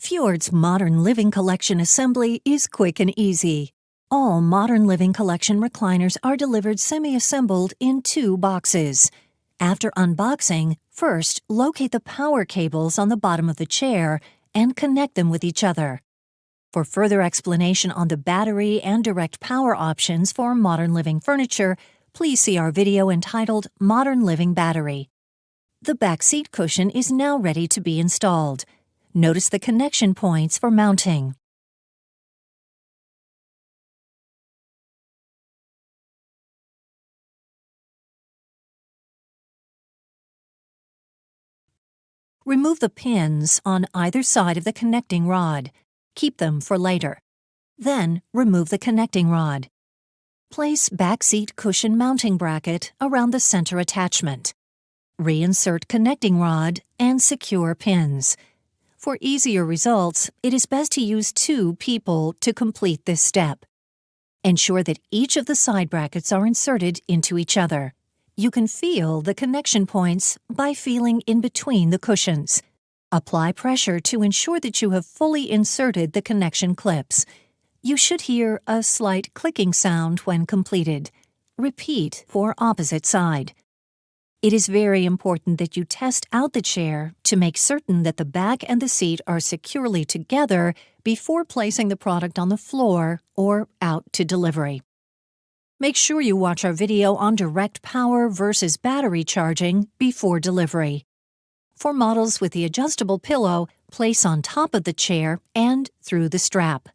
Fjords Modern Living Collection assembly is quick and easy. All Modern Living Collection recliners are delivered semi-assembled in 2 boxes. After unboxing, first locate the power cables on the bottom of the chair and connect them with each other. For further explanation on the battery and direct power options for Modern Living furniture, please see our video entitled Modern Living Battery. The back seat cushion is now ready to be installed. Notice the connection points for mounting. Remove the pins on either side of the connecting rod. Keep them for later. Then, remove the connecting rod. Place back seat cushion mounting bracket around the center attachment. Reinsert connecting rod and secure pins. For easier results, it is best to use 2 people to complete this step. Ensure that each of the side brackets are inserted into each other. You can feel the connection points by feeling in between the cushions. Apply pressure to ensure that you have fully inserted the connection clips. You should hear a slight clicking sound when completed. Repeat for opposite side. It is very important that you test out the chair to make certain that the back and the seat are securely together before placing the product on the floor or out to delivery. Make sure you watch our video on direct power versus battery charging before delivery. For models with the adjustable pillow, place on top of the chair and through the strap.